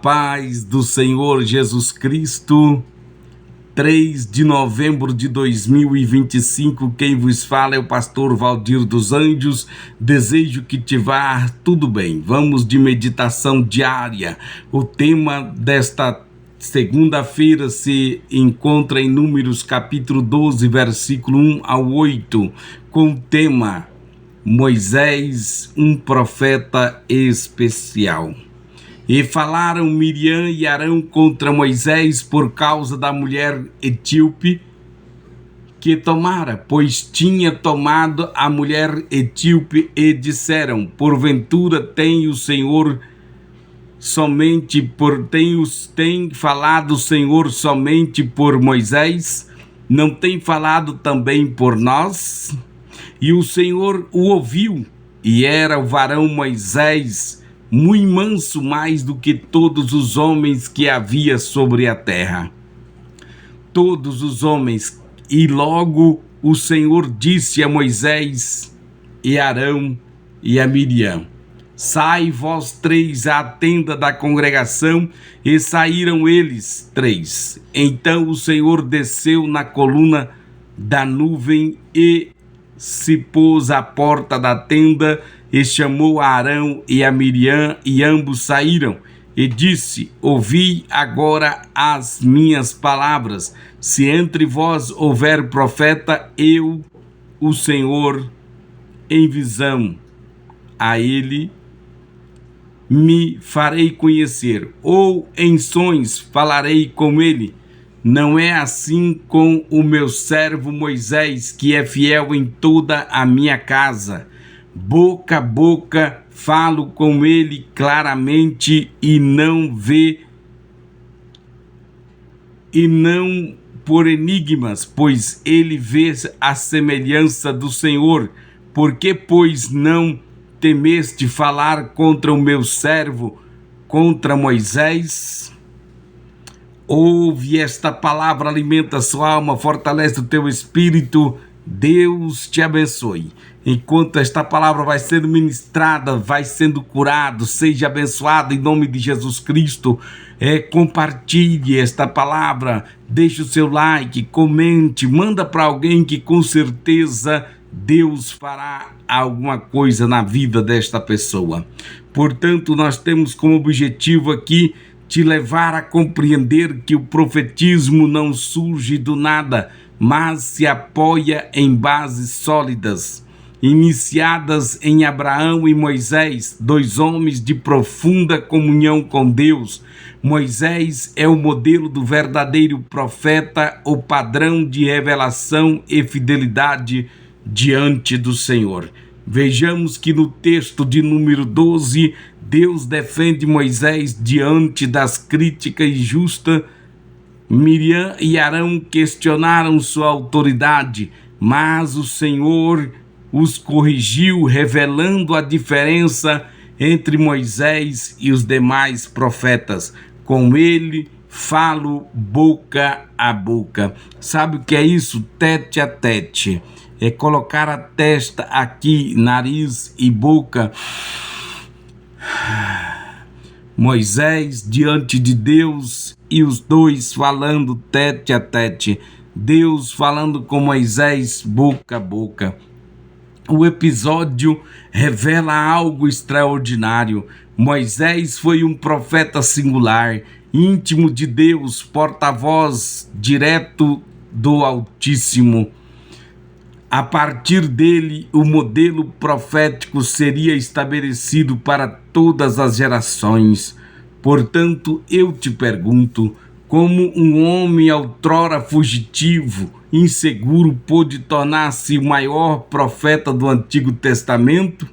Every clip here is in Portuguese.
paz do Senhor Jesus Cristo. 3 de novembro de 2025, quem vos fala é o pastor Valdir dos Anjos. Desejo que te vá tudo bem. Vamos de meditação diária. O tema desta segunda-feira se encontra em Números capítulo 12, versículo 1 ao 8, com o tema Moisés, um profeta especial. E falaram Miriam e Arão contra Moisés por causa da mulher etíope que tomara, pois tinha tomado a mulher etíope, e disseram: porventura tem o Senhor tem falado o Senhor somente por Moisés? Não tem falado também por nós? E o Senhor o ouviu, e era o varão Moisés muito manso, mais do que todos os homens que havia sobre a terra. Todos os homens. E logo o Senhor disse a Moisés e a Arão e a Miriam: sai vós três à tenda da congregação. E saíram eles três. Então o Senhor desceu na coluna da nuvem e se pôs à porta da tenda, e chamou a Arão e a Miriam, e ambos saíram, e disse: ouvi agora as minhas palavras. Se entre vós houver profeta, eu, o Senhor, em visão a ele me farei conhecer, ou em sonhos falarei com ele. Não é assim com o meu servo Moisés, que é fiel em toda a minha casa. Boca a boca falo com ele claramente, e não por enigmas, pois ele vê a semelhança do Senhor. Por que, pois, não temeste falar contra o meu servo, contra Moisés? Ouve esta palavra, alimenta a sua alma, fortalece o teu espírito. Deus te abençoe. Enquanto esta palavra vai sendo ministrada, vai sendo curado, seja abençoado em nome de Jesus Cristo. Compartilhe esta palavra, deixe o seu like, comente, manda para alguém que com certeza Deus fará alguma coisa na vida desta pessoa. Portanto, nós temos como objetivo aqui te levar a compreender que o profetismo não surge do nada, mas se apoia em bases sólidas, iniciadas em Abraão e Moisés, dois homens de profunda comunhão com Deus. Moisés é o modelo do verdadeiro profeta, o padrão de revelação e fidelidade diante do Senhor. Vejamos que no texto de número 12, Deus defende Moisés diante das críticas injustas. Miriam e Arão questionaram sua autoridade, mas o Senhor os corrigiu, revelando a diferença entre Moisés e os demais profetas. Com ele falo boca a boca. Sabe o que é isso? Tete a tete. É colocar a testa aqui, nariz e boca. Moisés diante de Deus e os dois falando tete a tete. Deus falando com Moisés boca a boca. O episódio revela algo extraordinário. Moisés foi um profeta singular, íntimo de Deus, porta-voz direto do Altíssimo. A partir dele, o modelo profético seria estabelecido para todas as gerações. Portanto, eu te pergunto: como um homem outrora fugitivo, inseguro, pôde tornar-se o maior profeta do Antigo Testamento?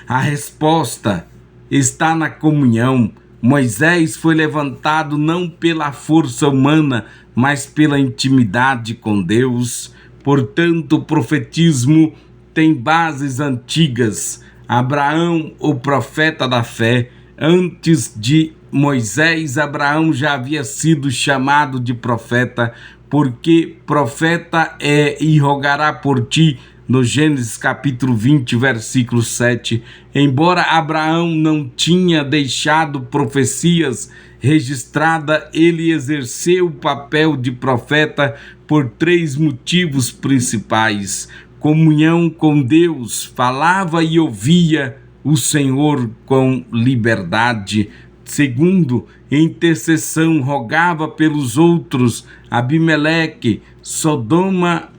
A resposta está na comunhão. Moisés foi levantado não pela força humana, mas pela intimidade com Deus. Portanto, o profetismo tem bases antigas. Abraão, o profeta da fé, antes de Moisés, Abraão já havia sido chamado de profeta, porque profeta é e rogará por ti no Gênesis capítulo 20, versículo 7. Embora Abraão não tinha deixado profecias registradas, ele exerceu o papel de profeta por 3 motivos principais: comunhão com Deus, falava e ouvia o Senhor com liberdade. Segundo, intercessão, rogava pelos outros. Abimeleque, Sodoma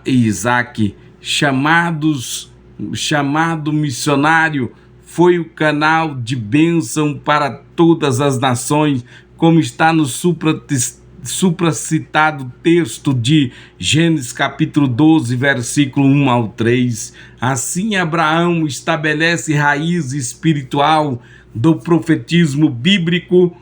e Isaque, chamado missionário, foi o canal de bênção para todas as nações, como está no supracitado texto de Gênesis capítulo 12, versículo 1 ao 3. Assim, Abraão estabelece raiz espiritual do profetismo bíblico.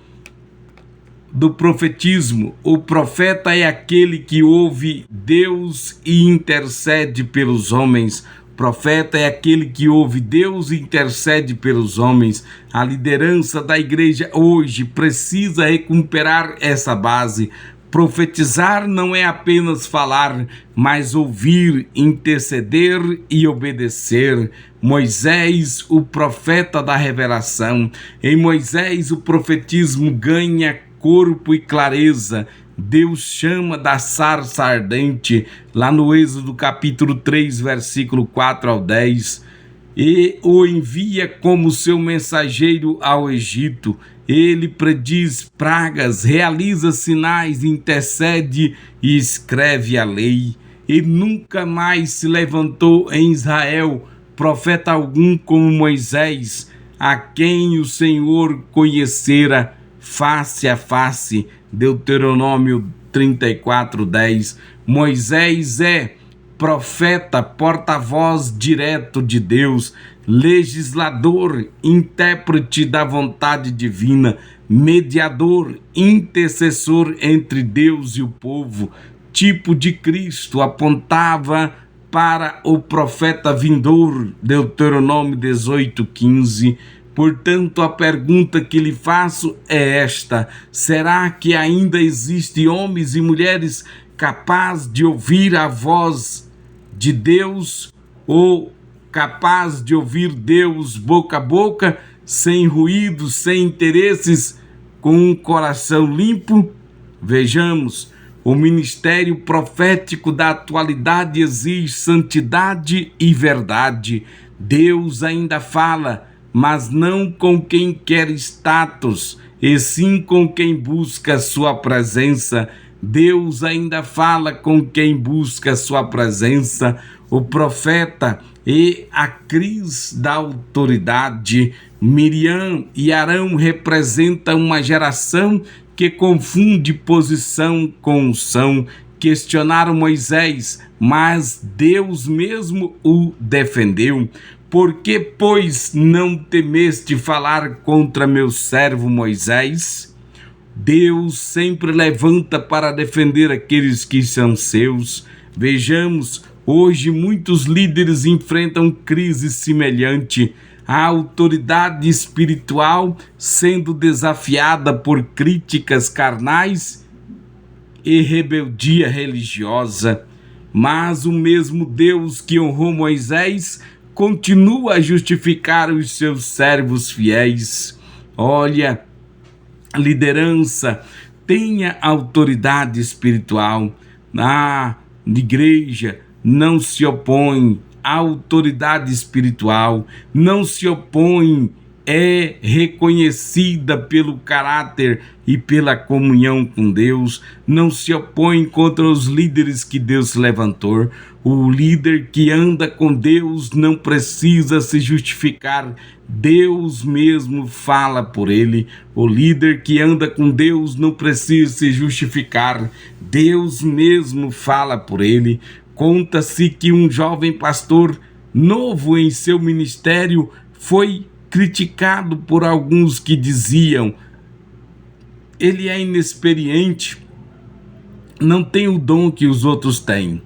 O profeta é aquele que ouve Deus e intercede pelos homens. Profeta é aquele que ouve Deus e intercede pelos homens. A liderança da igreja hoje precisa recuperar essa base. Profetizar não é apenas falar, mas ouvir, interceder e obedecer. Moisés, o profeta da revelação. Em Moisés, o profetismo ganha corpo e clareza. Deus chama da sarça ardente, lá no Êxodo capítulo 3, versículo 4 ao 10, e o envia como seu mensageiro ao Egito. Ele prediz pragas, realiza sinais, intercede e escreve a lei. E nunca mais se levantou em Israel profeta algum como Moisés, a quem o Senhor conhecera face a face. Deuteronômio 34:10. Moisés é profeta, porta-voz direto de Deus, legislador, intérprete da vontade divina, mediador, intercessor entre Deus e o povo, tipo de Cristo, apontava para o profeta vindouro. Deuteronômio 18:15. Portanto, a pergunta que lhe faço é esta: será que ainda existem homens e mulheres capazes de ouvir a voz de Deus, ou capazes de ouvir Deus boca a boca, sem ruído, sem interesses, com um coração limpo? Vejamos, o ministério profético da atualidade exige santidade e verdade. Deus ainda fala, mas não com quem quer status, e sim com quem busca sua presença. Deus ainda fala com quem busca sua presença. O profeta e a crise da autoridade. Miriam e Arão representam uma geração que confunde posição com unção. Questionaram Moisés, mas Deus mesmo o defendeu. Por que, pois, não temeste falar contra meu servo Moisés? Deus sempre levanta para defender aqueles que são seus. Vejamos, hoje muitos líderes enfrentam crise semelhante. A autoridade espiritual sendo desafiada por críticas carnais e rebeldia religiosa. Mas o mesmo Deus que honrou Moisés continua a justificar os seus servos fiéis. Olha, liderança, tenha autoridade espiritual. A igreja não se opõe à autoridade espiritual, não se opõe, é reconhecida pelo caráter e pela comunhão com Deus, não se opõe contra os líderes que Deus levantou. O líder que anda com Deus não precisa se justificar, Deus mesmo fala por ele. O líder que anda com Deus não precisa se justificar, Deus mesmo fala por ele. Conta-se que um jovem pastor novo em seu ministério foi criticado por alguns que diziam: ele é inexperiente, não tem o dom que os outros têm.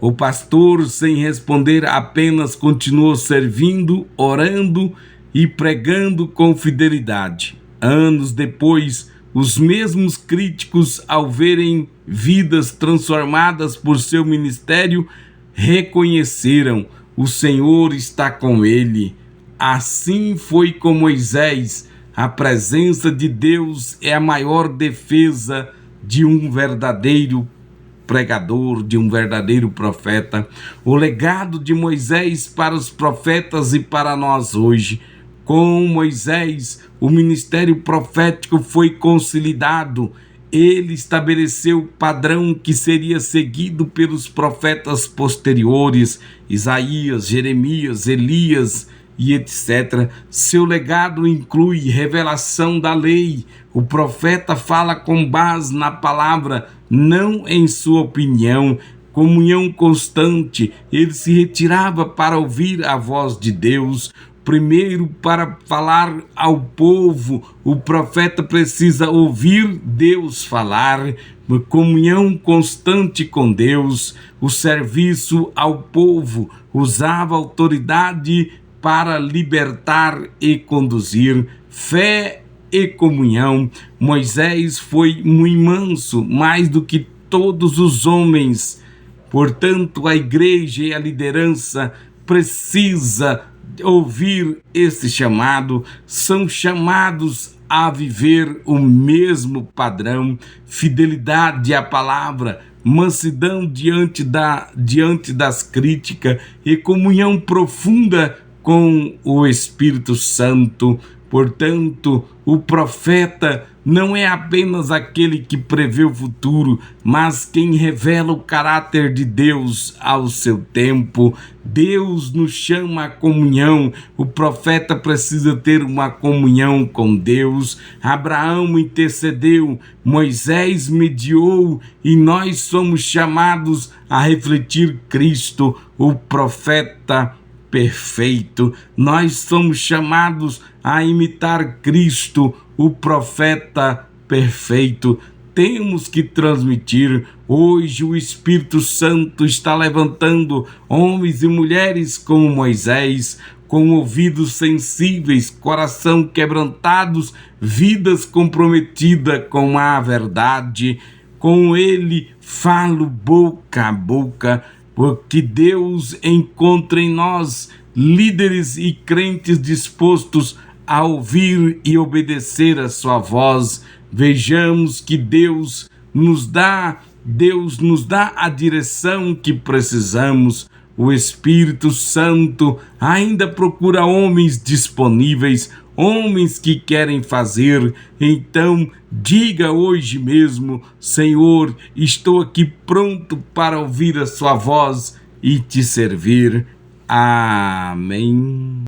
O pastor, sem responder, apenas continuou servindo, orando e pregando com fidelidade. Anos depois, Os mesmos críticos, ao verem vidas transformadas por seu ministério, reconheceram: o Senhor está com ele. Assim foi com Moisés. A presença de Deus é a maior defesa de um verdadeiro pregador, de um verdadeiro profeta. O legado de Moisés para os profetas e para nós hoje. Com Moisés, o ministério profético foi consolidado. Ele estabeleceu o padrão que seria seguido pelos profetas posteriores, Isaías, Jeremias, Elias e etc. Seu legado inclui revelação da lei. O profeta fala com base na palavra, não em sua opinião. Comunhão constante. Ele se retirava para ouvir a voz de Deus. Primeiro, para falar ao povo, o profeta precisa ouvir Deus falar. Comunhão constante com Deus. O serviço ao povo, usava autoridade para libertar e conduzir. Fé e comunhão. Moisés foi muito manso, mais do que todos os homens. Portanto, a igreja e a liderança precisa ouvir esse chamado. São chamados a viver o mesmo padrão: fidelidade à palavra, mansidão diante das críticas e comunhão profunda com o Espírito Santo. Portanto, o profeta não é apenas aquele que prevê o futuro, mas quem revela o caráter de Deus ao seu tempo. Deus nos chama à comunhão. O profeta precisa ter uma comunhão com Deus. Abraão intercedeu, Moisés mediou, e nós somos chamados a refletir Cristo, o profeta perfeito. Nós somos chamados a imitar Cristo, o profeta perfeito. Temos que transmitir. Hoje o Espírito Santo está levantando homens e mulheres como Moisés, com ouvidos sensíveis, coração quebrantados, vidas comprometidas com a verdade. Com ele falo boca a boca, porque Deus encontra em nós líderes e crentes dispostos a ouvir e obedecer a sua voz. Vejamos que Deus nos dá a direção que precisamos. O Espírito Santo ainda procura homens disponíveis, homens que querem fazer. Então, diga hoje mesmo: Senhor, estou aqui pronto para ouvir a sua voz e te servir. Amém.